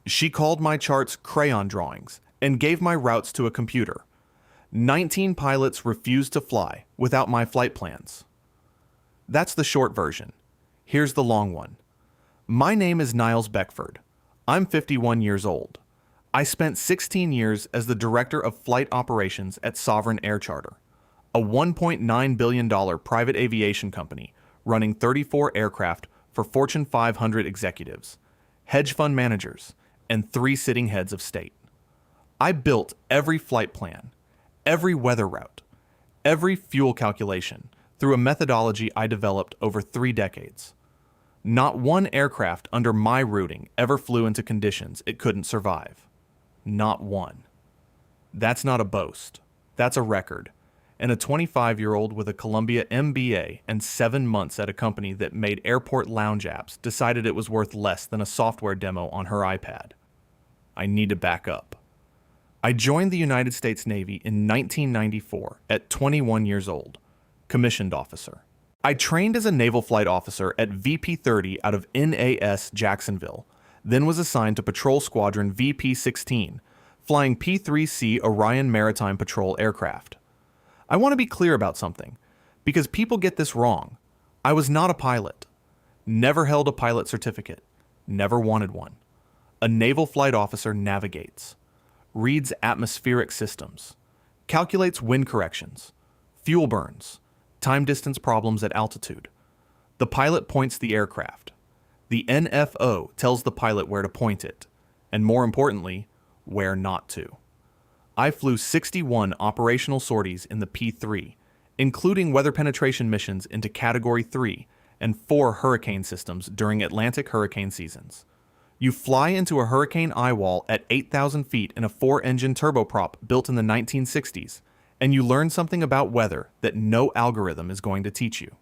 She called my charts Crayon drawings and gave my routes to a computer. 19 pilots refused to fly without my flight plans. That's the short version. Here's the long one. My name is Niles Beckford. I'm 51 years old. I spent 16 years as the Director of Flight Operations at Sovereign Air Charter, a $1.9 billion private aviation company running 34 aircraft for Fortune 500 executives, hedge fund managers, and 3 sitting heads of state. I built every flight plan, every weather route, every fuel calculation through a methodology I developed over 3 decades. Not one aircraft under my routing ever flew into conditions it couldn't survive. Not one. That's not a boast. That's a record. And a 25-year-old with a Columbia MBA and 7 months at a company that made airport lounge apps decided it was worth less than a software demo on her iPad. I need to back up. I joined the United States Navy in 1994 at 21 years old, commissioned officer. I trained as a naval flight officer at VP-30 out of NAS Jacksonville, then was assigned to Patrol Squadron VP-16, flying P-3C Orion Maritime Patrol aircraft. I want to be clear about something, because people get this wrong. I was not a pilot. Never held a pilot certificate. Never wanted one. A naval flight officer navigates, reads atmospheric systems, calculates wind corrections, fuel burns, time-distance problems at altitude. The pilot points the aircraft. The NFO tells the pilot where to point it, and more importantly, where not to. I flew 61 operational sorties in the P-3, including weather penetration missions into Category 3 and 4 hurricane systems during Atlantic hurricane seasons. You fly into a hurricane eye wall at 8,000 feet in a 4-engine turboprop built in the 1960s, and you learn something about weather that no algorithm is going to teach you.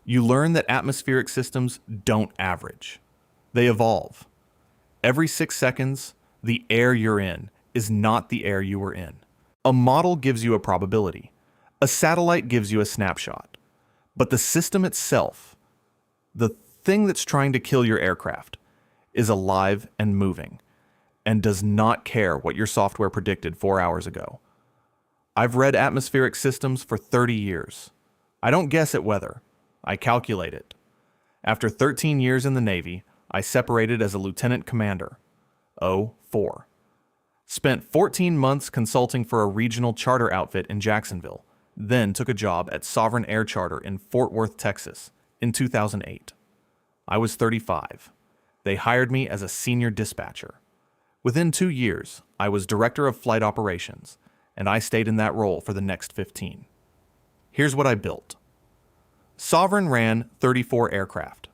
You learn that atmospheric systems don't average. They evolve. Every 6 seconds, the air you're in is not the air you were in. A model gives you a probability. A satellite gives you a snapshot. But the system itself, the thing that's trying to kill your aircraft, is alive and moving, and does not care what your software predicted 4 hours ago. I've read atmospheric systems for 30 years. I don't guess at weather. I calculate it. After 13 years in the Navy, I separated as a lieutenant commander. 04. Spent 14 months consulting for a regional charter outfit in Jacksonville, then took a job at Sovereign Air Charter in Fort Worth, Texas, in 2008. I was 35. They hired me as a senior dispatcher. Within 2 years, I was director of flight operations, and I stayed in that role for the next 15. Here's what I built. Sovereign ran 34 aircraft.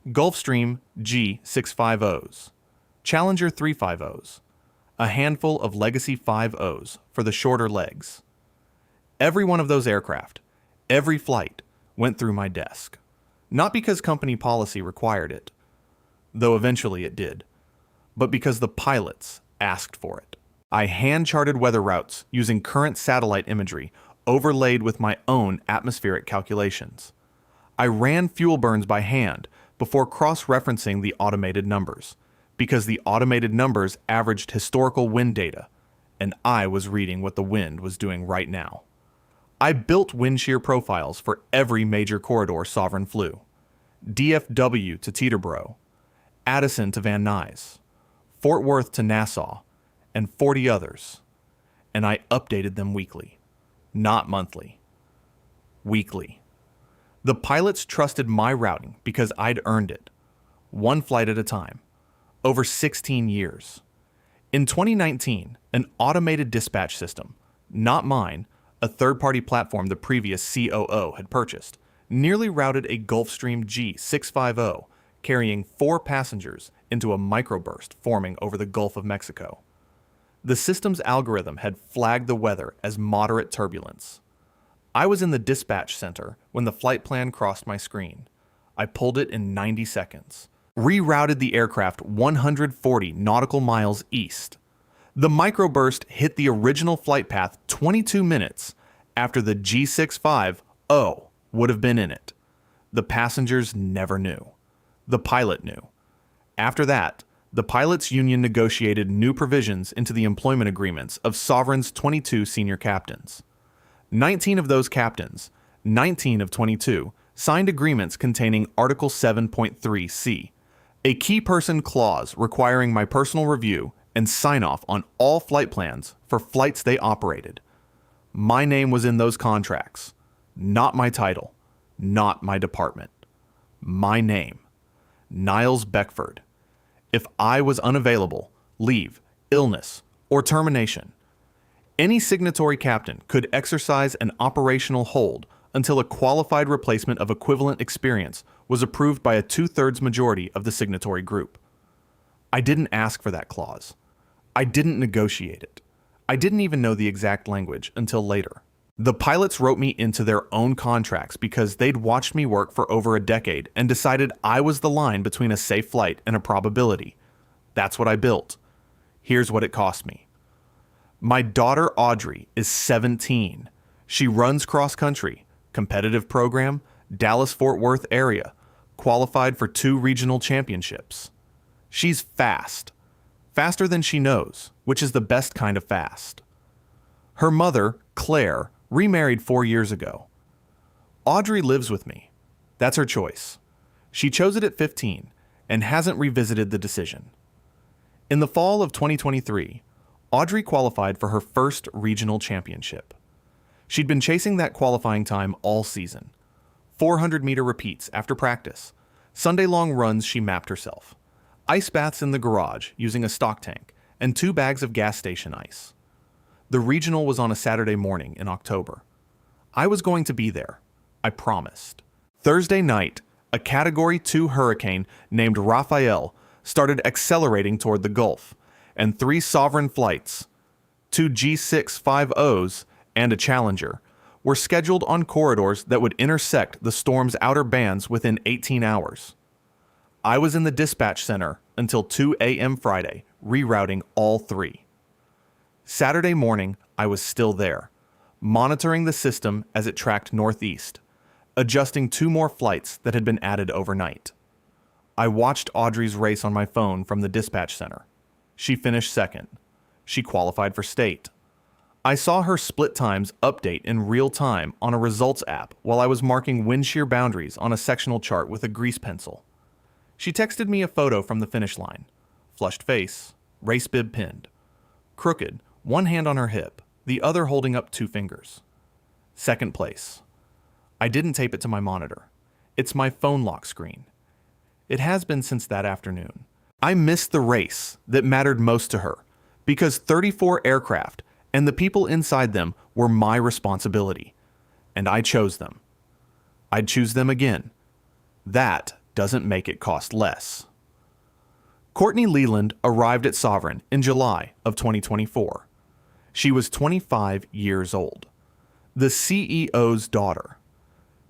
Gulfstream G650s, Challenger 350s, a handful of Legacy 50s for the shorter legs. Every one of those aircraft, every flight, went through my desk. Not because company policy required it, though eventually it did, but because the pilots asked for it. I hand-charted weather routes using current satellite imagery overlaid with my own atmospheric calculations. I ran fuel burns by hand before cross-referencing the automated numbers, because the automated numbers averaged historical wind data, and I was reading what the wind was doing right now. I built wind shear profiles for every major corridor Sovereign flew. DFW to Teterboro, Addison to Van Nuys, Fort Worth to Nassau, and 40 others, and I updated them weekly, not monthly. Weekly. The pilots trusted my routing because I'd earned it, one flight at a time, over 16 years. In 2019, an automated dispatch system, not mine, a third-party platform the previous COO had purchased, nearly routed a Gulfstream G650 carrying 4 passengers into a microburst forming over the Gulf of Mexico. The system's algorithm had flagged the weather as moderate turbulence. I was in the dispatch center when the flight plan crossed my screen. I pulled it in 90 seconds, rerouted the aircraft 140 nautical miles east. The microburst hit the original flight path 22 minutes after the G650 would have been in it. The passengers never knew. The pilot knew. After that, The pilots' union negotiated new provisions into the employment agreements of Sovereign's 22 senior captains. 19 of those captains, 19 of 22, signed agreements containing Article 7.3c, a key person clause requiring my personal review and sign-off on all flight plans for flights they operated. My name was in those contracts, not my title, not my department. My name, Niles Beckford. If I was unavailable, leave, illness, or termination, any signatory captain could exercise an operational hold until a qualified replacement of equivalent experience was approved by a 2/3 majority of the signatory group. I didn't ask for that clause. I didn't negotiate it. I didn't even know the exact language until later. The pilots wrote me into their own contracts because they'd watched me work for over a decade and decided I was the line between a safe flight and a probability. That's what I built. Here's what it cost me. My daughter Audrey is 17. She runs cross country, competitive program, Dallas-Fort Worth area, qualified for 2 regional championships. She's fast. Faster than she knows, which is the best kind of fast. Her mother, Claire, remarried 4 years ago. Audrey lives with me. That's her choice. She chose it at 15 and hasn't revisited the decision. In the fall of 2023, Audrey qualified for her first regional championship. She'd been chasing that qualifying time all season. 400-meter repeats after practice, Sunday-long runs she mapped herself, ice baths in the garage using a stock tank, and 2 bags of gas station ice. The regional was on a Saturday morning in October. I was going to be there. I promised. Thursday night, a Category 2 hurricane named Raphael started accelerating toward the Gulf, and 3 Sovereign flights, 2 G650s and a Challenger, were scheduled on corridors that would intersect the storm's outer bands within 18 hours. I was in the dispatch center until 2 a.m. Friday, rerouting all 3. Saturday morning, I was still there, monitoring the system as it tracked northeast, adjusting 2 more flights that had been added overnight. I watched Audrey's race on my phone from the dispatch center. She finished second. She qualified for state. I saw her split times update in real time on a results app while I was marking wind shear boundaries on a sectional chart with a grease pencil. She texted me a photo from the finish line. Flushed face, race bib pinned. Crooked, one hand on her hip, the other holding up 2 fingers. Second place. I didn't tape it to my monitor. It's my phone lock screen. It has been since that afternoon. I missed the race that mattered most to her because 34 aircraft and the people inside them were my responsibility, and I chose them. I'd choose them again. That doesn't make it cost less. Courtney Leland arrived at Sovereign in July of 2024. She was 25 years old, the CEO's daughter.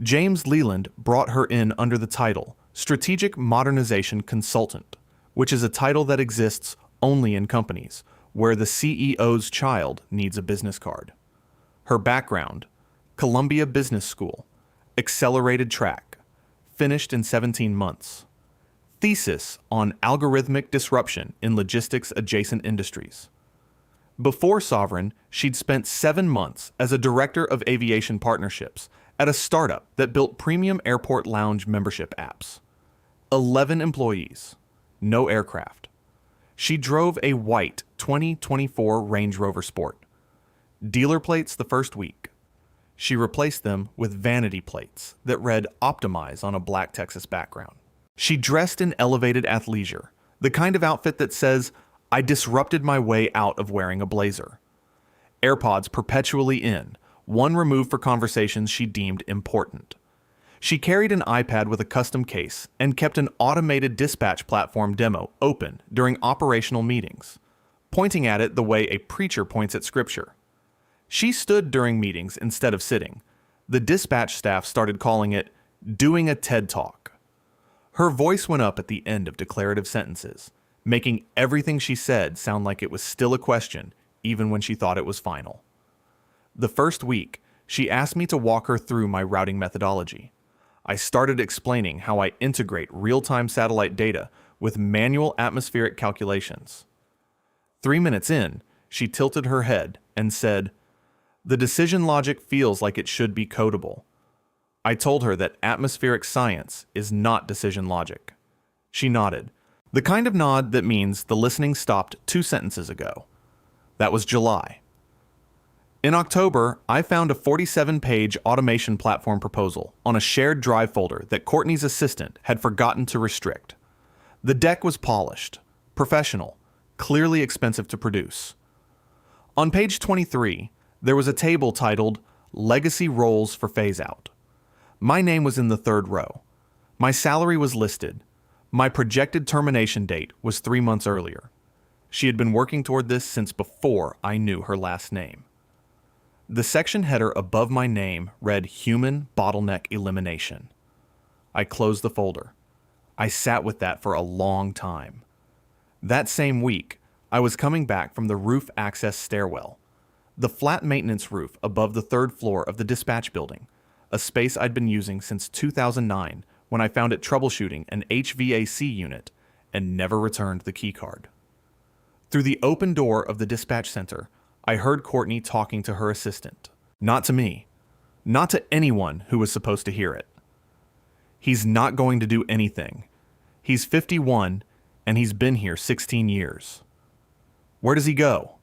James Leland brought her in under the title Strategic Modernization Consultant, which is a title that exists only in companies where the CEO's child needs a business card. Her background: Columbia Business School, accelerated track, finished in 17 months. Thesis on algorithmic disruption in logistics adjacent industries. Before Sovereign, she'd spent 7 months as a director of aviation partnerships at a startup that built premium airport lounge membership apps. 11 employees, no aircraft. She drove a white 2024 Range Rover Sport. Dealer plates the first week. She replaced them with vanity plates that read Optimize on a black Texas background. She dressed in elevated athleisure, the kind of outfit that says, I disrupted my way out of wearing a blazer. AirPods perpetually in, one removed for conversations she deemed important. She carried an iPad with a custom case and kept an automated dispatch platform demo open during operational meetings, pointing at it the way a preacher points at scripture. She stood during meetings instead of sitting. The dispatch staff started calling it doing a TED Talk. Her voice went up at the end of declarative sentences, making everything she said sound like it was still a question, even when she thought it was final. The first week, she asked me to walk her through my routing methodology. I started explaining how I integrate real-time satellite data with manual atmospheric calculations. 3 minutes in, she tilted her head and said, "The decision logic feels like it should be codable." I told her that atmospheric science is not decision logic. She nodded, the kind of nod that means the listening stopped 2 sentences ago. That was July. In October, I found a 47-page automation platform proposal on a shared drive folder that Courtney's assistant had forgotten to restrict. The deck was polished, professional, clearly expensive to produce. On page 23, there was a table titled Legacy Roles for Phase-Out. My name was in the 3rd row. My salary was listed. My projected termination date was 3 months earlier. She had been working toward this since before I knew her last name. The section header above my name read Human Bottleneck Elimination. I closed the folder. I sat with that for a long time. That same week, I was coming back from the roof access stairwell, the flat maintenance roof above the 3rd floor of the dispatch building, a space I'd been using since 2009 when I found it troubleshooting an HVAC unit and never returned the keycard. Through the open door of the dispatch center, I heard Courtney talking to her assistant. Not to me. Not to anyone who was supposed to hear it. "He's not going to do anything. He's 51, and he's been here 16 years. Where does he go?"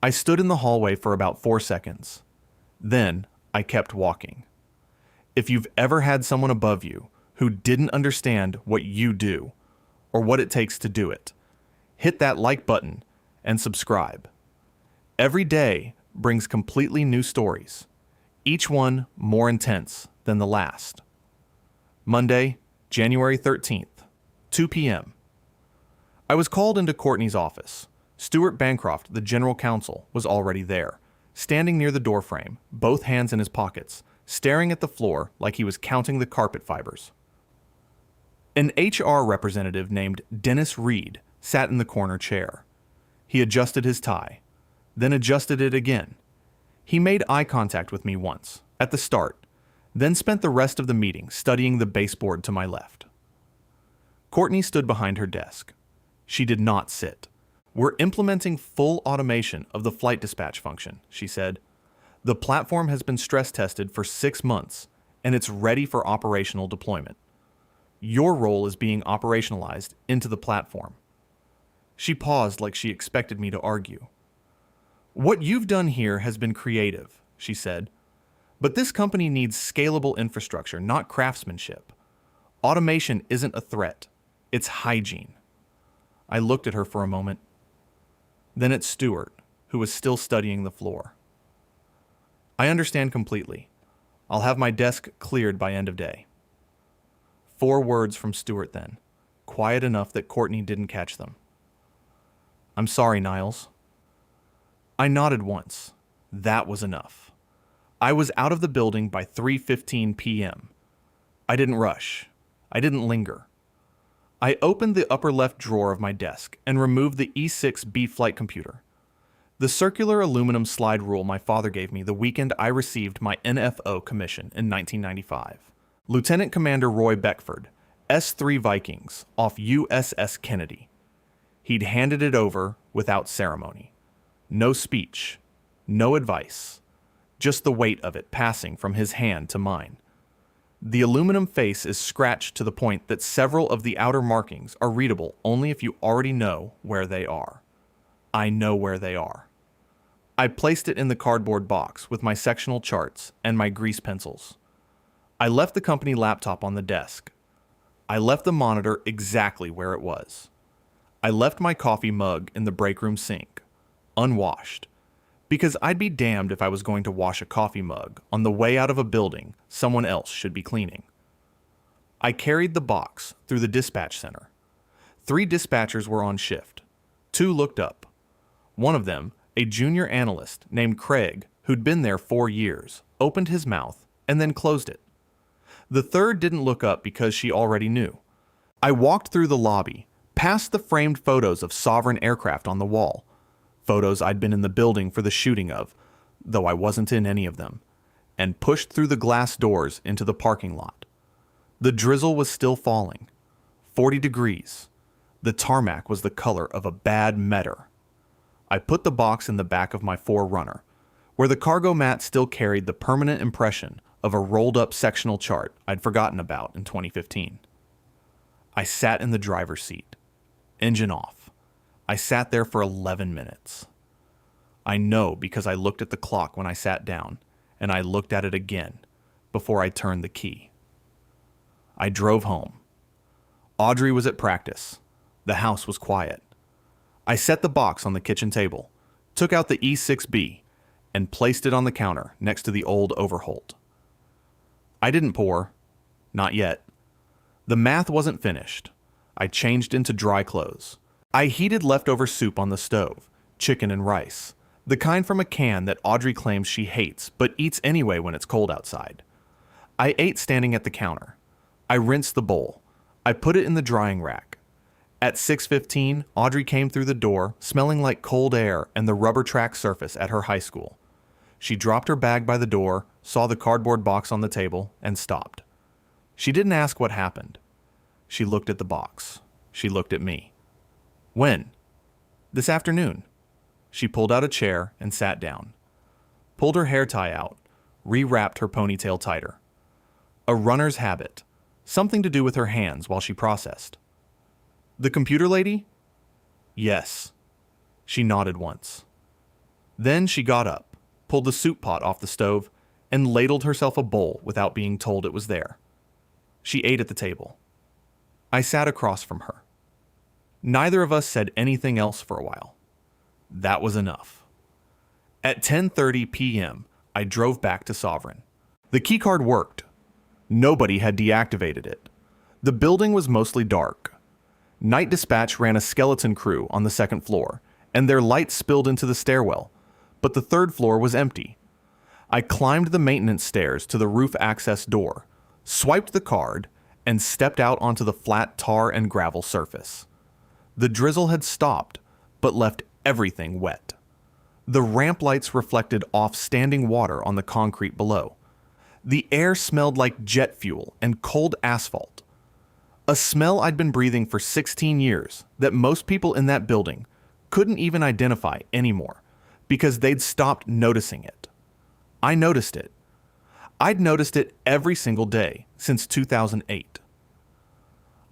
I stood in the hallway for about 4 seconds. Then I kept walking. If you've ever had someone above you who didn't understand what you do, or what it takes to do it, hit that like button and subscribe. Every day brings completely new stories, each one more intense than the last. Monday, January 13th, 2 p.m. I was called into Courtney's office. Stuart Bancroft, the general counsel, was already there, standing near the doorframe, both hands in his pockets, staring at the floor like he was counting the carpet fibers. An HR representative named Dennis Reed sat in the corner chair. He adjusted his tie, then adjusted it again. He made eye contact with me once, at the start, then spent the rest of the meeting studying the baseboard to my left. Courtney stood behind her desk. She did not sit. "We're implementing full automation of the flight dispatch function," she said. "The platform has been stress tested for 6 months, and it's ready for operational deployment. Your role is being operationalized into the platform." She paused like she expected me to argue. "What you've done here has been creative," she said. "But this company needs scalable infrastructure, not craftsmanship. Automation isn't a threat. It's hygiene." I looked at her for a moment. Then at Stuart, who was still studying the floor. "I understand completely. I'll have my desk cleared by end of day." 4 words from Stuart then, quiet enough that Courtney didn't catch them. "I'm sorry, Niles." I nodded once. That was enough. I was out of the building by 3:15 p.m. I didn't rush. I didn't linger. I opened the upper left drawer of my desk and removed the E6B flight computer. The circular aluminum slide rule my father gave me the weekend I received my NFO commission in 1995. Lieutenant Commander Roy Beckford, S-3 Vikings, off USS Kennedy. He'd handed it over without ceremony. No speech, no advice, just the weight of it passing from his hand to mine. The aluminum face is scratched to the point that several of the outer markings are readable only if you already know where they are. I know where they are. I placed it in the cardboard box with my sectional charts and my grease pencils. I left the company laptop on the desk. I left the monitor exactly where it was. I left my coffee mug in the break room sink, unwashed, because I'd be damned if I was going to wash a coffee mug on the way out of a building someone else should be cleaning. I carried the box through the dispatch center. 3 dispatchers were on shift. 2 looked up. One of them, a junior analyst named Craig, who'd been there 4 years, opened his mouth and then closed it. The third didn't look up because she already knew. I walked through the lobby, past the framed photos of sovereign aircraft on the wall, photos I'd been in the building for the shooting of, though I wasn't in any of them, and pushed through the glass doors into the parking lot. The drizzle was still falling. 40 degrees. The tarmac was the color of a bad metter. I put the box in the back of my 4Runner, where the cargo mat still carried the permanent impression of a rolled-up sectional chart I'd forgotten about in 2015. I sat in the driver's seat. Engine off. I sat there for 11 minutes. I know because I looked at the clock when I sat down, and I looked at it again before I turned the key. I drove home. Audrey was at practice. The house was quiet. I set the box on the kitchen table, took out the E6B, and placed it on the counter next to the old Overholt. I didn't pour. Not yet. The math wasn't finished. I changed into dry clothes. I heated leftover soup on the stove, chicken and rice, the kind from a can that Audrey claims she hates but eats anyway when it's cold outside. I ate standing at the counter. I rinsed the bowl. I put it in the drying rack. At 6:15, Audrey came through the door, smelling like cold air and the rubber track surface at her high school. She dropped her bag by the door, saw the cardboard box on the table, and stopped. She didn't ask what happened. She looked at the box. She looked at me. When? This afternoon. She pulled out a chair and sat down. Pulled her hair tie out, rewrapped her ponytail tighter. A runner's habit. Something to do with her hands while she processed. The computer lady? Yes. She nodded once. Then she got up, pulled the soup pot off the stove, and ladled herself a bowl without being told it was there. She ate at the table. I sat across from her. Neither of us said anything else for a while. That was enough. At 10:30 p.m., I drove back to Sovereign. The keycard worked. Nobody had deactivated it. The building was mostly dark. Night dispatch ran a skeleton crew on the second floor, and their lights spilled into the stairwell, but the third floor was empty. I climbed the maintenance stairs to the roof access door, swiped the card, and stepped out onto the flat tar and gravel surface. The drizzle had stopped, but left everything wet. The ramp lights reflected off standing water on the concrete below. The air smelled like jet fuel and cold asphalt. A smell I'd been breathing for 16 years that most people in that building couldn't even identify anymore because they'd stopped noticing it. I noticed it. I'd noticed it every single day since 2008.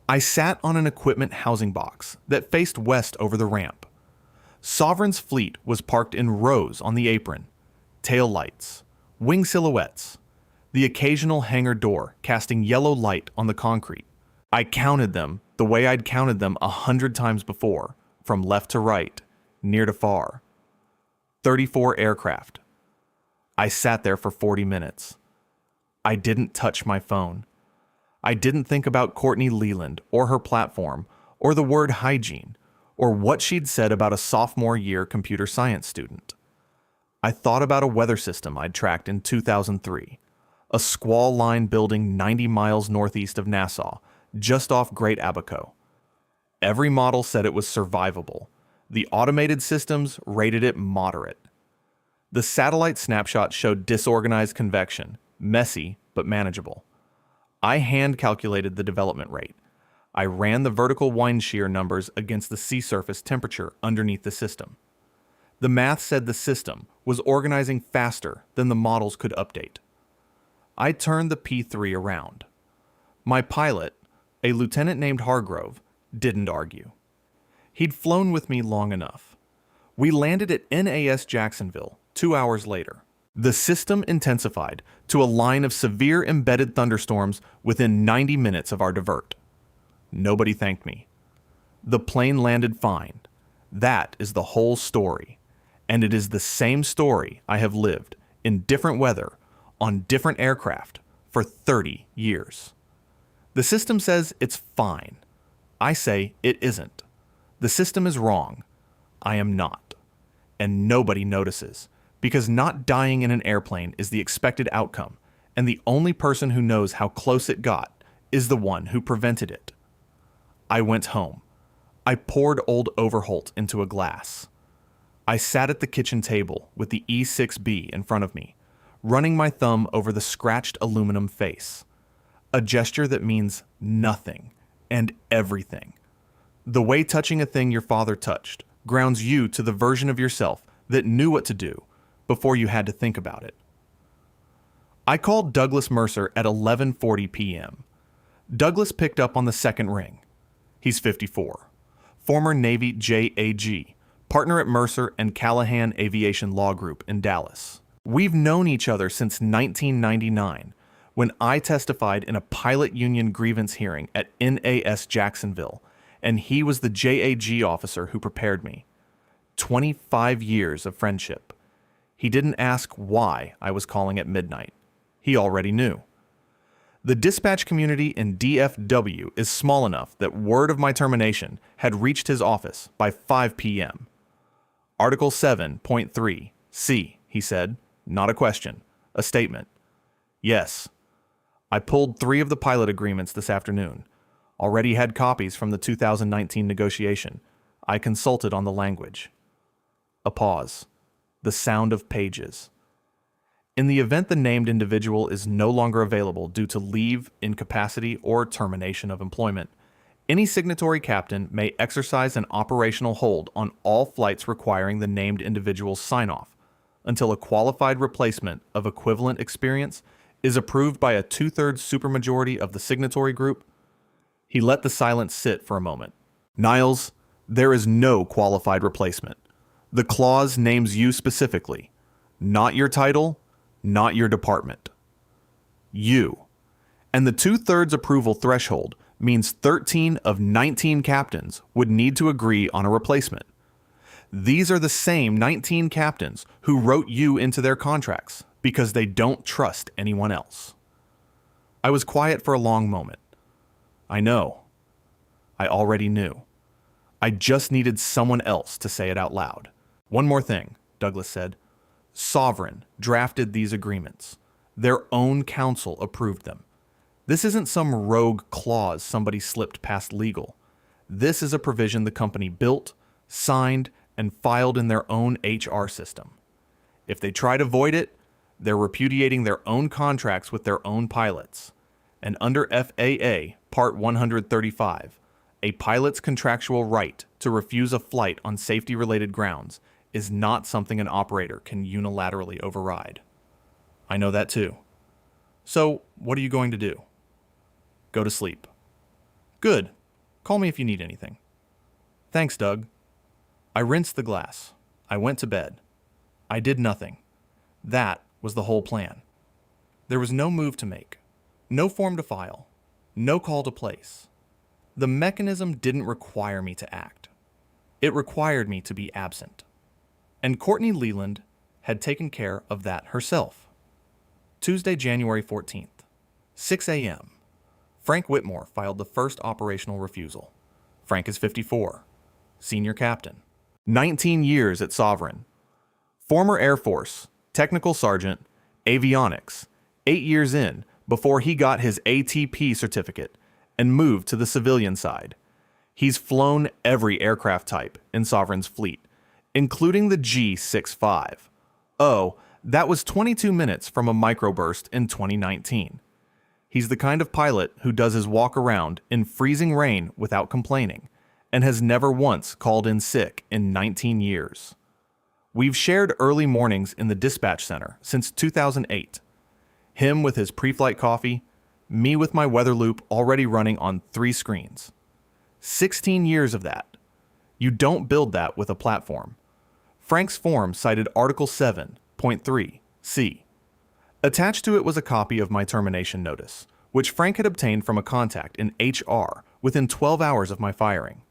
I sat on an equipment housing box that faced west over the ramp. Sovereign's fleet was parked in rows on the apron, tail lights, wing silhouettes, the occasional hangar door casting yellow light on the concrete. I counted them the way I'd counted them 100 times before, from left to right, near to far. 34 aircraft. I sat there for 40 minutes. I didn't touch my phone. I didn't think about Courtney Leland or her platform or the word hygiene or what she'd said about a sophomore year computer science student. I thought about a weather system I'd tracked in 2003, a squall line building 90 miles northeast of Nassau, just off Great Abaco. Every model said it was survivable. The automated systems rated it moderate. The satellite snapshot showed disorganized convection, messy but manageable. I hand calculated the development rate. I ran the vertical wind shear numbers against the sea surface temperature underneath the system. The math said the system was organizing faster than the models could update. I turned the P3 around. My pilot, a lieutenant named Hargrove, didn't argue. He'd flown with me long enough. We landed at NAS Jacksonville 2 hours later. The system intensified to a line of severe embedded thunderstorms within 90 minutes of our divert. Nobody thanked me. The plane landed fine. That is the whole story. And it is the same story I have lived in different weather on different aircraft for 30 years. The system says it's fine. I say it isn't. The system is wrong. I am not. And nobody notices, because not dying in an airplane is the expected outcome, and the only person who knows how close it got is the one who prevented it. I went home. I poured old Overholt into a glass. I sat at the kitchen table with the E6B in front of me, running my thumb over the scratched aluminum face, a gesture that means nothing and everything. The way touching a thing your father touched grounds you to the version of yourself that knew what to do before you had to think about it. I called Douglas Mercer at 11:40 p.m. Douglas picked up on the second ring. He's 54. Former Navy JAG, partner at Mercer and Callahan Aviation Law Group in Dallas. We've known each other since 1999, when I testified in a pilot union grievance hearing at NAS Jacksonville, and he was the JAG officer who prepared me. 25 years of friendship. He didn't ask why I was calling at midnight. He already knew. The dispatch community in DFW is small enough that word of my termination had reached his office by 5 p.m. Article 7.3, C, he said, not a question, a statement. Yes. I pulled 3 of the pilot agreements this afternoon. Already had copies from the 2019 negotiation. I consulted on the language. A pause. The sound of pages. In the event the named individual is no longer available due to leave, incapacity, or termination of employment, any signatory captain may exercise an operational hold on all flights requiring the named individual's sign-off until a qualified replacement of equivalent experience is approved by a 2/3 supermajority of the signatory group. He let the silence sit for a moment. Niles, there is no qualified replacement. The clause names you specifically, not your title, not your department. You. And the 2/3 approval threshold means 13 of 19 captains would need to agree on a replacement. These are the same 19 captains who wrote you into their contracts because they don't trust anyone else. I was quiet for a long moment. I know. I already knew. I just needed someone else to say it out loud. One more thing, Douglas said. Sovereign drafted these agreements. Their own counsel approved them. This isn't some rogue clause somebody slipped past legal. This is a provision the company built, signed, and filed in their own HR system. If they try to void it, they're repudiating their own contracts with their own pilots. And under FAA Part 135, a pilot's contractual right to refuse a flight on safety-related grounds is not something an operator can unilaterally override. I know that too. So, what are you going to do? Go to sleep. Good. Call me if you need anything. Thanks, Doug. I rinsed the glass. I went to bed. I did nothing. That was the whole plan. There was no move to make, no form to file, no call to place. The mechanism didn't require me to act. It required me to be absent. And Courtney Leland had taken care of that herself. Tuesday, January 14th, 6 a.m. Frank Whitmore filed the first operational refusal. Frank is 54, senior captain, 19 years at Sovereign, former Air Force, technical sergeant, avionics, 8 years in before he got his ATP certificate and moved to the civilian side. He's flown every aircraft type in Sovereign's fleet, including the G-65. Oh, that was 22 minutes from a microburst in 2019. He's the kind of pilot who does his walk around in freezing rain without complaining, and has never once called in sick in 19 years. We've shared early mornings in the dispatch center since 2008. Him with his pre-flight coffee, me with my weather loop already running on 3 screens. 16 years of that. You don't build that with a platform. Frank's form cited Article 7.3, C. Attached to it was a copy of my termination notice, which Frank had obtained from a contact in HR within 12 hours of my firing.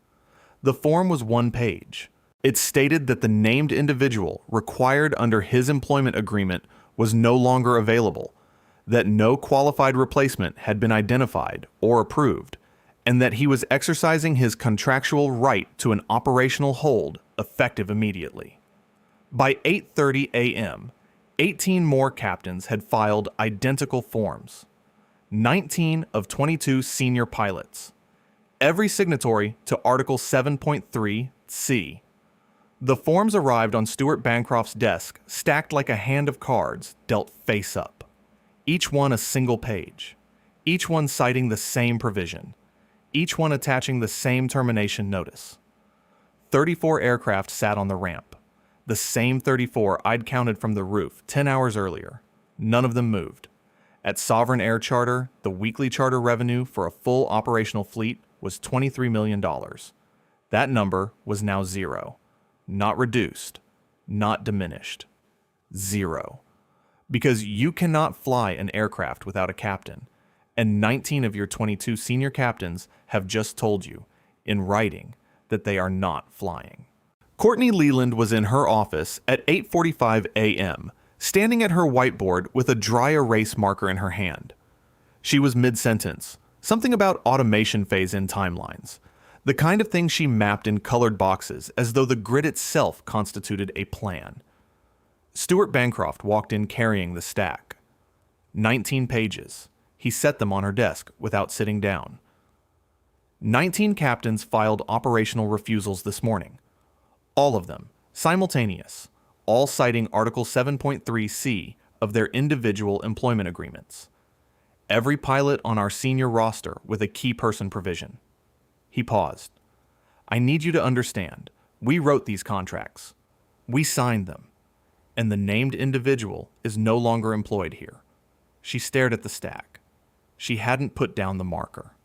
The form was 1 page. It stated that the named individual required under his employment agreement was no longer available, that no qualified replacement had been identified or approved, and that he was exercising his contractual right to an operational hold effective immediately. By 8:30 a.m., 18 more captains had filed identical forms. 19 of 22 senior pilots. Every signatory to Article 7.3c. The forms arrived on Stuart Bancroft's desk, stacked like a hand of cards dealt face up. Each one a single page. Each one citing the same provision. each one attaching the same termination notice. 34 aircraft sat on the ramp. The same 34 I'd counted from the roof 10 hours earlier. None of them moved. At Sovereign Air Charter, the weekly charter revenue for a full operational fleet was $23 million. That number was now zero. Not reduced, not diminished. Zero. Because you cannot fly an aircraft without a captain, and 19 of your 22 senior captains have just told you, in writing, that they are not flying. Courtney Leland was in her office at 8:45 a.m., standing at her whiteboard with a dry erase marker in her hand. She was mid-sentence, something about automation phase-in timelines, the kind of thing she mapped in colored boxes as though the grid itself constituted a plan. Stuart Bancroft walked in carrying the stack. 19 pages. He set them on her desk without sitting down. 19 captains filed operational refusals this morning. All of them, simultaneous, all citing Article 7.3c of their individual employment agreements. Every pilot on our senior roster with a key person provision. He paused. I need you to understand, we wrote these contracts. We signed them. And the named individual is no longer employed here. She stared at the stack. She hadn't put down the marker.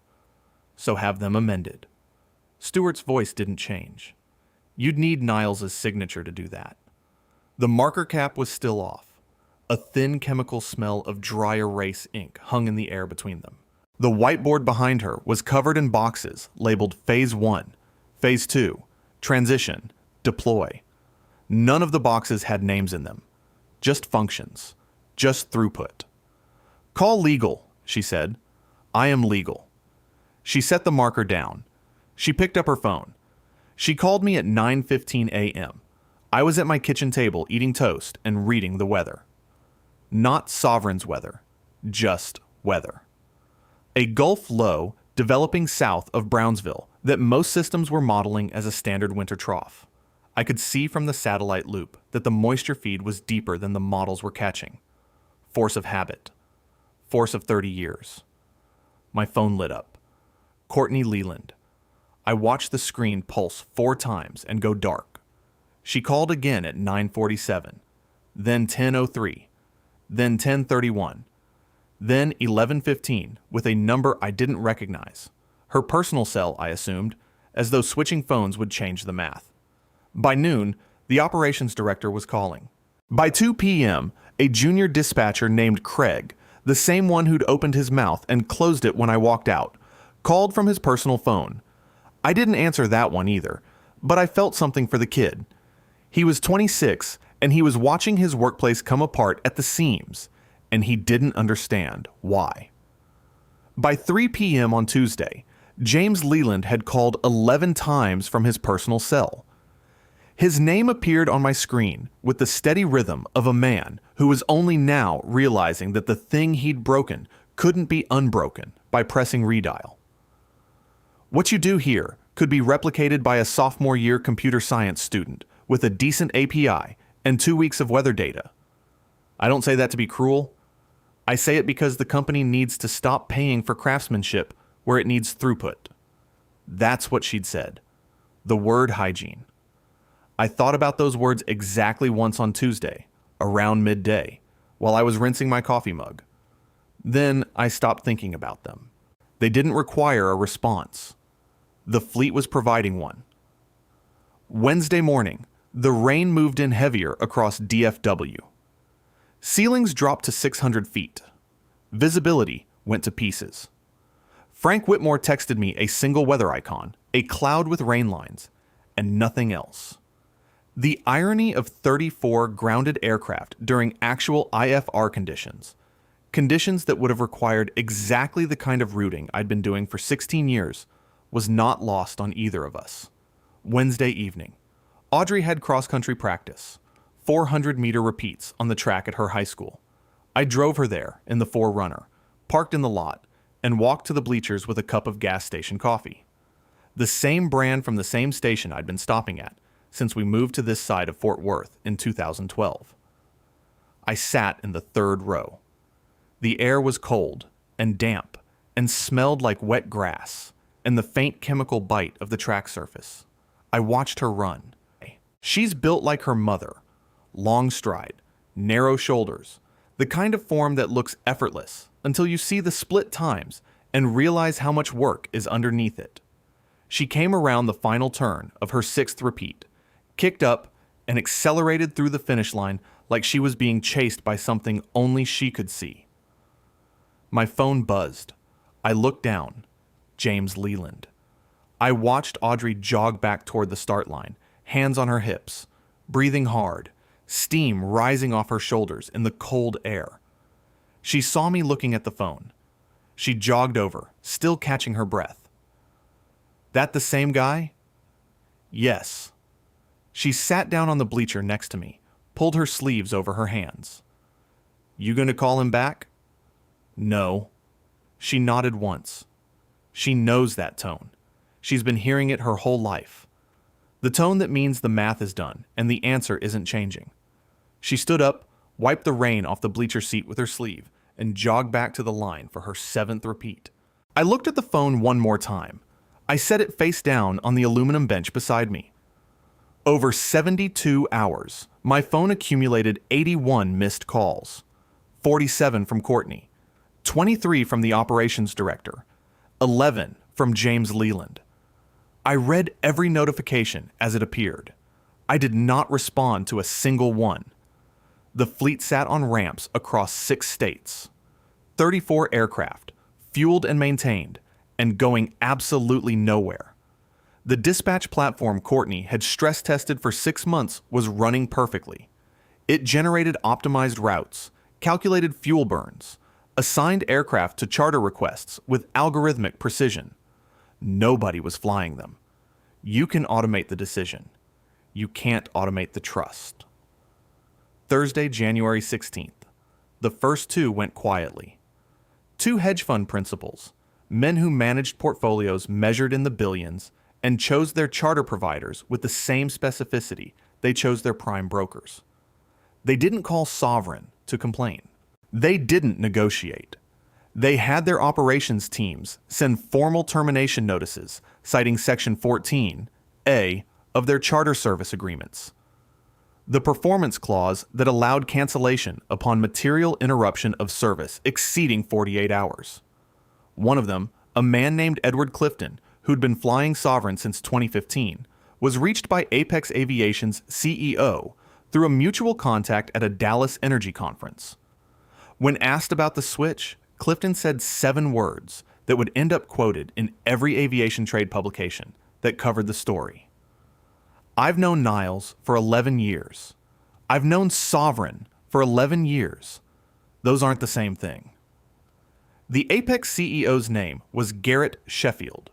So have them amended. Stuart's voice didn't change. You'd need Niles' signature to do that. The marker cap was still off. A thin chemical smell of dry erase ink hung in the air between them. The whiteboard behind her was covered in boxes labeled Phase 1, Phase 2, Transition, Deploy. None of the boxes had names in them. Just functions. Just throughput. Call legal, she said. I am legal. She set the marker down. She picked up her phone. She called me at 9:15 a.m. I was at my kitchen table eating toast and reading the weather. Not Sovereign's weather, just weather. A Gulf low developing south of Brownsville that most systems were modeling as a standard winter trough. I could see from the satellite loop that the moisture feed was deeper than the models were catching. Force of habit. Force of 30 years. My phone lit up. Courtney Leland. I watched the screen pulse 4 times and go dark. She called again at 9:47, then 10:03, then 10:31, then 11:15 with a number I didn't recognize. Her personal cell, I assumed, as though switching phones would change the math. By noon, the operations director was calling. By 2 p.m., a junior dispatcher named Craig, the same one who'd opened his mouth and closed it when I walked out, called from his personal phone. I didn't answer that one either, but I felt something for the kid. He was 26, and he was watching his workplace come apart at the seams, and he didn't understand why. By 3 p.m. on Tuesday, James Leland had called 11 times from his personal cell. His name appeared on my screen with the steady rhythm of a man who was only now realizing that the thing he'd broken couldn't be unbroken by pressing redial. What you do here could be replicated by a sophomore year computer science student with a decent API and 2 weeks of weather data. I don't say that to be cruel. I say it because the company needs to stop paying for craftsmanship where it needs throughput. That's what she'd said. The word hygiene. I thought about those words exactly once on Tuesday, around midday, while I was rinsing my coffee mug. Then I stopped thinking about them. They didn't require a response. The fleet was providing one. Wednesday morning, the rain moved in heavier across DFW. Ceilings dropped to 600 feet. Visibility went to pieces. Frank Whitmore texted me a single weather icon, a cloud with rain lines, and nothing else. The irony of 34 grounded aircraft during actual IFR conditions, conditions that would have required exactly the kind of routing I'd been doing for 16 years, was not lost on either of us. Wednesday evening, Audrey had cross-country practice, 400-meter repeats on the track at her high school. I drove her there in the 4Runner, parked in the lot, and walked to the bleachers with a cup of gas station coffee. The same brand from the same station I'd been stopping at since we moved to this side of Fort Worth in 2012. I sat in the 3rd row. The air was cold and damp and smelled like wet grass, and the faint chemical bite of the track surface. I watched her run. She's built like her mother. Long stride, narrow shoulders, the kind of form that looks effortless until you see the split times and realize how much work is underneath it. She came around the final turn of her 6th repeat, kicked up, and accelerated through the finish line like she was being chased by something only she could see. My phone buzzed. I looked down. James Leland. I watched Audrey jog back toward the start line, hands on her hips, breathing hard, steam rising off her shoulders in the cold air. She saw me looking at the phone. She jogged over, still catching her breath. That the same guy? Yes. She sat down on the bleacher next to me, pulled her sleeves over her hands. You gonna call him back? No. She nodded once. She knows that tone. She's been hearing it her whole life. The tone that means the math is done and the answer isn't changing. She stood up, wiped the rain off the bleacher seat with her sleeve, and jogged back to the line for her 7th repeat. I looked at the phone one more time. I set it face down on the aluminum bench beside me. Over 72 hours, my phone accumulated 81 missed calls. 47 from Courtney, 23 from the operations director, 11 from James Leland. I read every notification as it appeared. I did not respond to a single one. The fleet sat on ramps across 6 states. 34 aircraft, fueled and maintained, and going absolutely nowhere. The dispatch platform Courtney had stress tested for 6 months was running perfectly. It generated optimized routes, calculated fuel burns, assigned aircraft to charter requests with algorithmic precision. Nobody was flying them. You can automate the decision. You can't automate the trust. Thursday, January 16th. The first 2 went quietly. 2 hedge fund principals, men who managed portfolios measured in the billions and chose their charter providers with the same specificity they chose their prime brokers. They didn't call Sovereign to complain. They didn't negotiate. They had their operations teams send formal termination notices citing Section 14A of their charter service agreements, the performance clause that allowed cancellation upon material interruption of service exceeding 48 hours. One of them, a man named Edward Clifton, who'd been flying Sovereign since 2015, was reached by Apex Aviation's CEO through a mutual contact at a Dallas Energy conference. When asked about the switch, Clifton said 7 words that would end up quoted in every aviation trade publication that covered the story. I've known Niles for 11 years. I've known Sovereign for 11 years. Those aren't the same thing. The Apex CEO's name was Garrett Sheffield.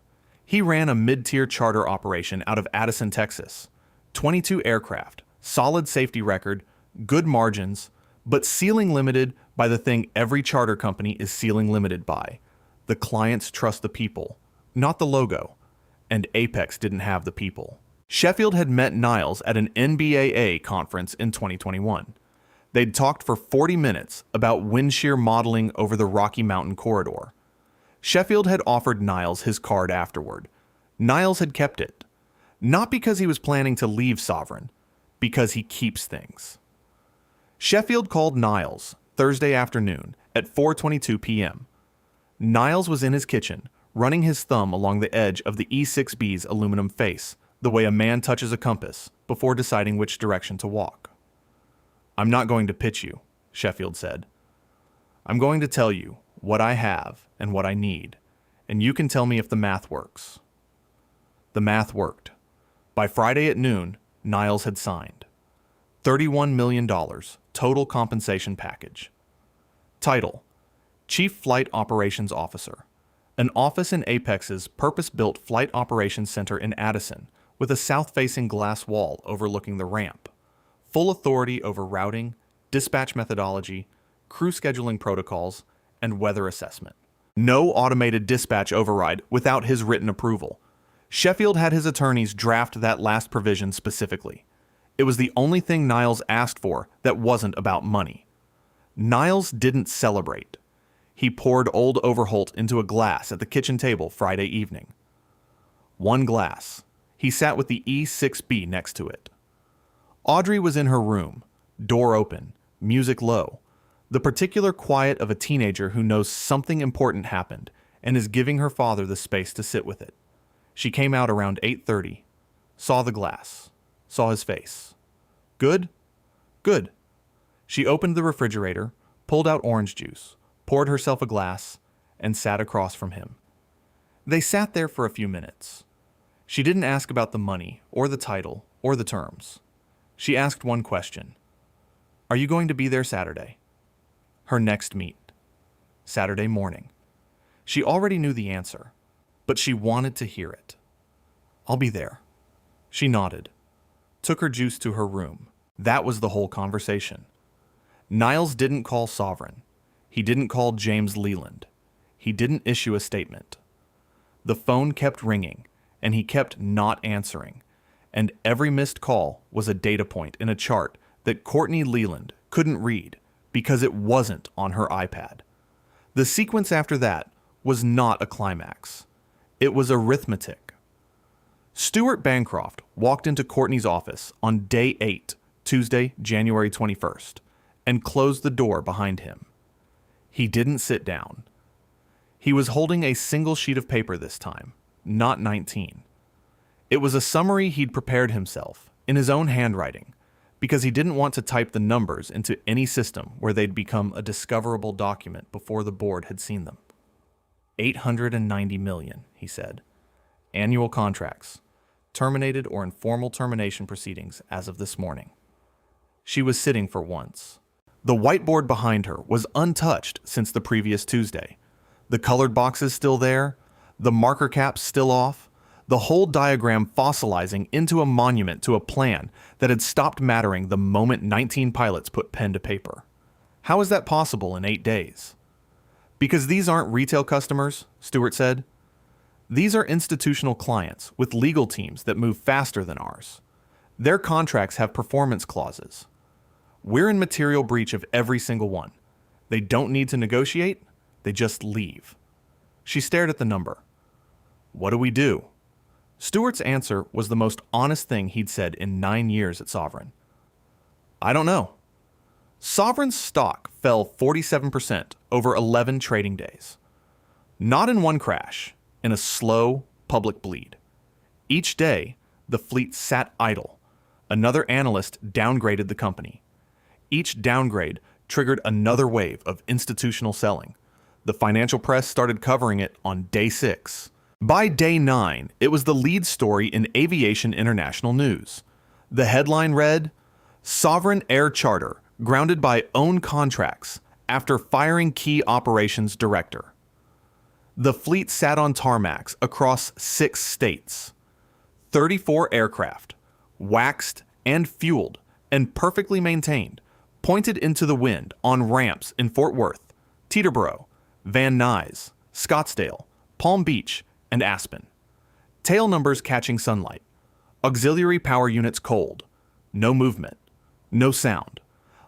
He ran a mid-tier charter operation out of Addison, Texas. 22 aircraft, solid safety record, good margins, but ceiling limited by the thing every charter company is ceiling limited by. The clients trust the people, not the logo, and Apex didn't have the people. Sheffield had met Niles at an NBAA conference in 2021. They'd talked for 40 minutes about wind shear modeling over the Rocky Mountain corridor. Sheffield had offered Niles his card afterward. Niles had kept it. Not because he was planning to leave Sovereign, because he keeps things. Sheffield called Niles Thursday afternoon at 4:22 p.m. Niles was in his kitchen, running his thumb along the edge of the E6B's aluminum face, the way a man touches a compass, before deciding which direction to walk. I'm not going to pitch you, Sheffield said. I'm going to tell you what I have and what I need, and you can tell me if the math works. The math worked. By Friday at noon, Niles had signed. $31 million total compensation package. Title: Chief Flight Operations Officer. An office in Apex's purpose-built Flight Operations Center in Addison, with a south-facing glass wall overlooking the ramp. Full authority over routing, dispatch methodology, crew scheduling protocols, and weather assessment. No automated dispatch override without his written approval. Sheffield had his attorneys draft that last provision specifically. It was the only thing Niles asked for that wasn't about money. Niles didn't celebrate. He poured Old Overholt into a glass at the kitchen table Friday evening. One glass. He sat with the E6B next to it. Audrey was in her room, door open, music low, the particular quiet of a teenager who knows something important happened and is giving her father the space to sit with it. She came out around 8:30, saw the glass, saw his face. Good? Good. She opened the refrigerator, pulled out orange juice, poured herself a glass, and sat across from him. They sat there for a few minutes. She didn't ask about the money, or the title, or the terms. She asked one question. Are you going to be there Saturday? Her next meet. Saturday morning. She already knew the answer, but she wanted to hear it. I'll be there. She nodded, took her juice to her room. That was the whole conversation. Niles didn't call Sovereign. He didn't call James Leland. He didn't issue a statement. The phone kept ringing, and he kept not answering, and every missed call was a data point in a chart that Courtney Leland couldn't read because it wasn't on her iPad. The sequence after that was not a climax. It was arithmetic. Stuart Bancroft walked into Courtney's office on day 8, Tuesday, January 21st, and closed the door behind him. He didn't sit down. He was holding a single sheet of paper this time, not 19. It was a summary he'd prepared himself, in his own handwriting, because he didn't want to type the numbers into any system where they'd become a discoverable document before the board had seen them. 890 million, he said. Annual contracts, terminated or in formal termination proceedings as of this morning. She was sitting for once. The whiteboard behind her was untouched since the previous Tuesday. The colored boxes still there, the marker caps still off, the whole diagram fossilizing into a monument to a plan that had stopped mattering the moment 19 pilots put pen to paper. How is that possible in 8 days? Because these aren't retail customers, Stewart said. These are institutional clients with legal teams that move faster than ours. Their contracts have performance clauses. We're in material breach of every single one. They don't need to negotiate, they just leave. She stared at the number. What do we do? Stewart's answer was the most honest thing he'd said in 9 years at Sovereign. I don't know. Sovereign's stock fell 47% over 11 trading days. Not in one crash, in a slow public bleed. Each day, the fleet sat idle. Another analyst downgraded the company. Each downgrade triggered another wave of institutional selling. The financial press started covering it on day 6. By day 9, it was the lead story in Aviation International News. The headline read, Sovereign Air Charter grounded by own contracts after firing key operations director. The fleet sat on tarmacs across 6 states. 34 aircraft, waxed and fueled and perfectly maintained, pointed into the wind on ramps in Fort Worth, Teterboro, Van Nuys, Scottsdale, Palm Beach, and Aspen. Tail numbers catching sunlight. Auxiliary power units cold. No movement. No sound.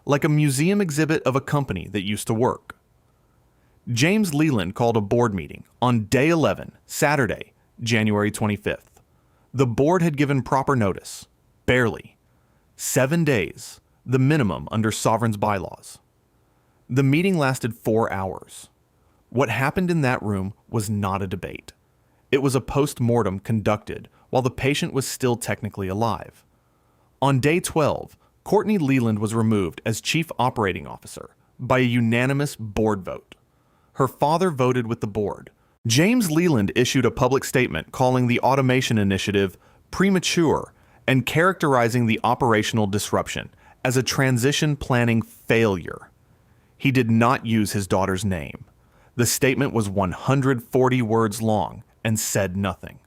Like a museum exhibit of a company that used to work. James Leland called a board meeting on day 11, Saturday, January 25th. The board had given proper notice. Barely. 7 days, the minimum under Sovereign's bylaws. The meeting lasted 4 hours. What happened in that room was not a debate. It was a post-mortem conducted while the patient was still technically alive. On day 12, Courtney Leland was removed as Chief Operating Officer by a unanimous board vote. Her father voted with the board. James Leland issued a public statement calling the automation initiative premature and characterizing the operational disruption as a transition planning failure. He did not use his daughter's name. The statement was 140 words long and said nothing.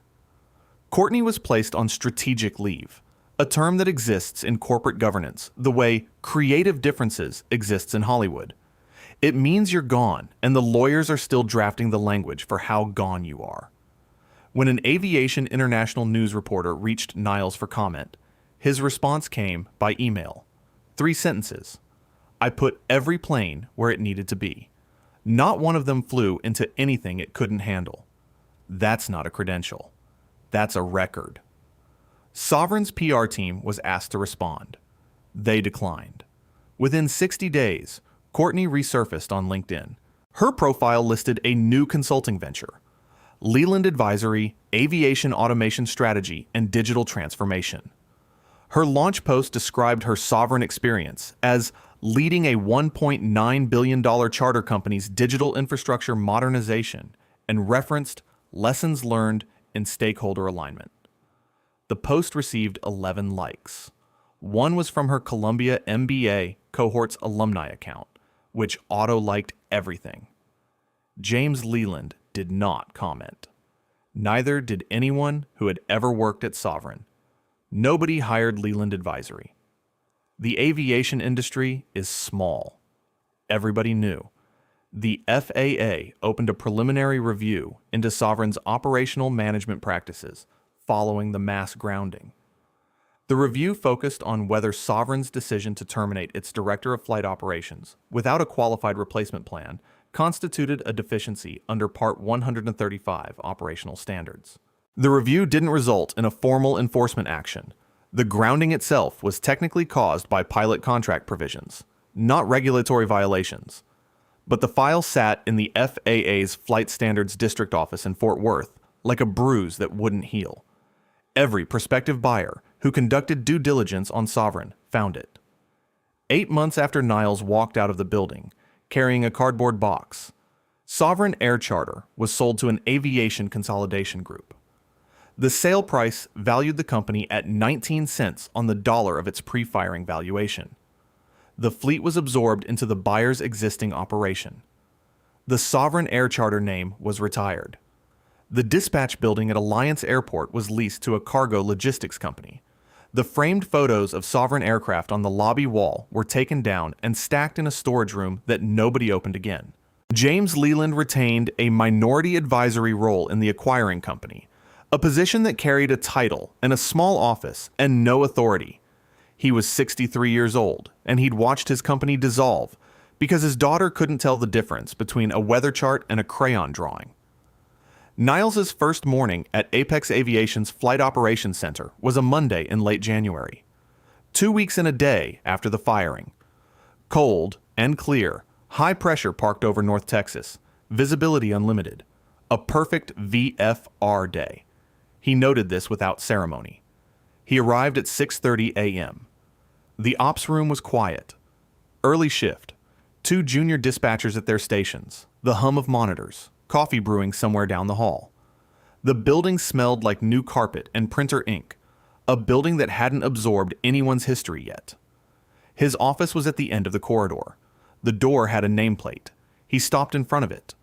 Courtney was placed on strategic leave, a term that exists in corporate governance the way creative differences exists in Hollywood. It means you're gone, and the lawyers are still drafting the language for how gone you are. When an Aviation International News reporter reached Niles for comment, his response came by email. 3 sentences. I put every plane where it needed to be. Not one of them flew into anything it couldn't handle. That's not a credential. That's a record. Sovereign's PR team was asked to respond. They declined. Within 60 days, Courtney resurfaced on LinkedIn. Her profile listed a new consulting venture, Leland Advisory, Aviation Automation Strategy, and Digital Transformation. Her launch post described her Sovereign experience as leading a $1.9 billion charter company's digital infrastructure modernization and referenced lessons learned in stakeholder alignment. The post received 11 likes. One was from her Columbia MBA cohort's alumni account, which auto-liked everything. James Leland did not comment. Neither did anyone who had ever worked at Sovereign. Nobody hired Leland Advisory. The aviation industry is small. Everybody knew. The FAA opened a preliminary review into Sovereign's operational management practices following the mass grounding. The review focused on whether Sovereign's decision to terminate its director of flight operations without a qualified replacement plan constituted a deficiency under Part 135 operational standards. The review didn't result in a formal enforcement action. The grounding itself was technically caused by pilot contract provisions, not regulatory violations. But the file sat in the FAA's Flight Standards District Office in Fort Worth like a bruise that wouldn't heal. Every prospective buyer who conducted due diligence on Sovereign found it. 8 months after Niles walked out of the building, carrying a cardboard box, Sovereign Air Charter was sold to an aviation consolidation group. The sale price valued the company at 19 cents on the dollar of its pre-firing valuation. The fleet was absorbed into the buyer's existing operation. The Sovereign Air Charter name was retired. The dispatch building at Alliance Airport was leased to a cargo logistics company. The framed photos of Sovereign aircraft on the lobby wall were taken down and stacked in a storage room that nobody opened again. James Leland retained a minority advisory role in the acquiring company, a position that carried a title and a small office and no authority. He was 63 years old, and he'd watched his company dissolve because his daughter couldn't tell the difference between a weather chart and a crayon drawing. Niles's first morning at Apex Aviation's Flight Operations Center was a Monday in late January, 2 weeks and a day after the firing. Cold and clear, high pressure parked over North Texas, visibility unlimited, a perfect VFR day. He noted this without ceremony. He arrived at 6:30 a.m. The ops room was quiet. Early shift, 2 junior dispatchers at their stations, the hum of monitors, coffee brewing somewhere down the hall. The building smelled like new carpet and printer ink, a building that hadn't absorbed anyone's history yet. His office was at the end of the corridor. The door had a nameplate. He stopped in front of it.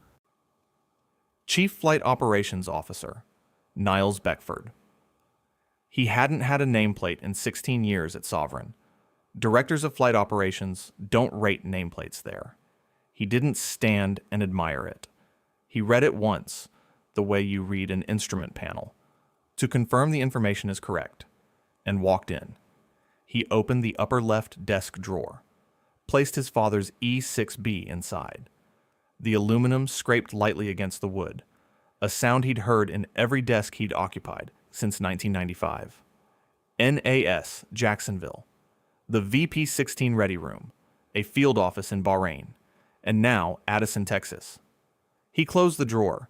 Chief Flight Operations Officer, Niles Beckford. He hadn't had a nameplate in 16 years at Sovereign. Directors of flight operations don't rate nameplates there. He didn't stand and admire it. He read it once, the way you read an instrument panel, to confirm the information is correct, and walked in. He opened the upper left desk drawer, placed his father's E6B inside. The aluminum scraped lightly against the wood, a sound he'd heard in every desk he'd occupied since 1995. NAS, Jacksonville. The VP-16 Ready Room, a field office in Bahrain, and now Addison, Texas. He closed the drawer.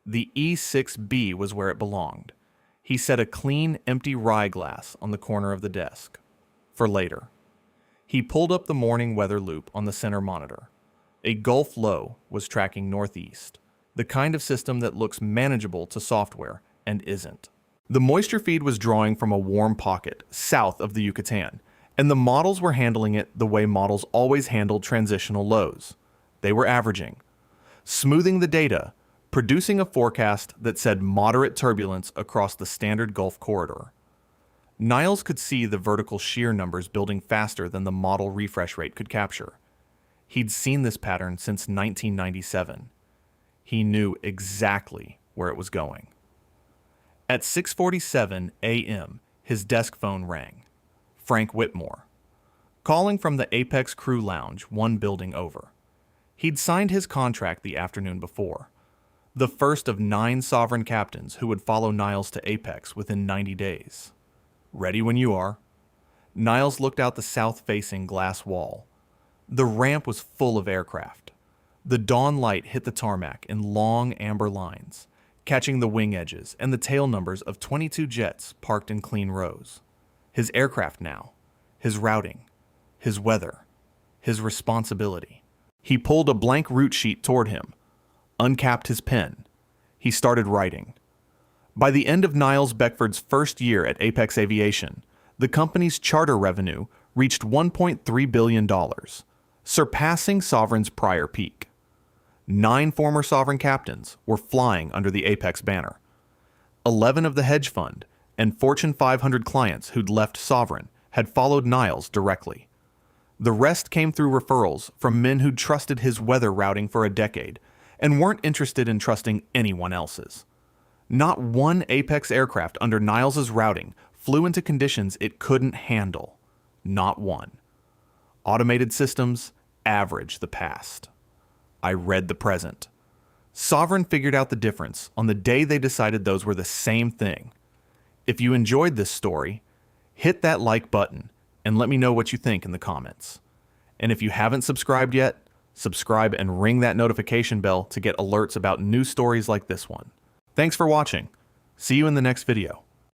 The E6B was where it belonged. He set a clean, empty rye glass on the corner of the desk. For later. He pulled up the morning weather loop on the center monitor. A Gulf low was tracking northeast, the kind of system that looks manageable to software and isn't. The moisture feed was drawing from a warm pocket south of the Yucatan, and the models were handling it the way models always handled transitional lows. They were averaging, smoothing the data, producing a forecast that said moderate turbulence across the standard Gulf corridor. Niles could see the vertical shear numbers building faster than the model refresh rate could capture. He'd seen this pattern since 1997. He knew exactly where it was going. At 6:47 a.m., his desk phone rang. Frank Whitmore, calling from the Apex Crew Lounge one building over. He'd signed his contract the afternoon before. the first of 9 sovereign captains who would follow Niles to Apex within 90 days. Ready when you are. Niles looked out the south-facing glass wall. The ramp was full of aircraft. The dawn light hit the tarmac in long amber lines, catching the wing edges and the tail numbers of 22 jets parked in clean rows. His aircraft now, his routing, his weather, his responsibility. He pulled a blank route sheet toward him, uncapped his pen. He started writing. By the end of Niles Beckford's first year at Apex Aviation, the company's charter revenue reached $1.3 billion, surpassing Sovereign's prior peak. 9 former Sovereign captains were flying under the Apex banner. 11 of the hedge fund and Fortune 500 clients who'd left Sovereign had followed Niles directly. The rest came through referrals from men who'd trusted his weather routing for a decade and weren't interested in trusting anyone else's. Not one Apex aircraft under Niles's routing flew into conditions it couldn't handle. Not one. Automated systems average the past. I read the present. Sovereign figured out the difference on the day they decided those were the same thing. If you enjoyed this story, hit that like button and let me know what you think in the comments. And if you haven't subscribed yet, subscribe and ring that notification bell to get alerts about new stories like this one. Thanks for watching. See you in the next video.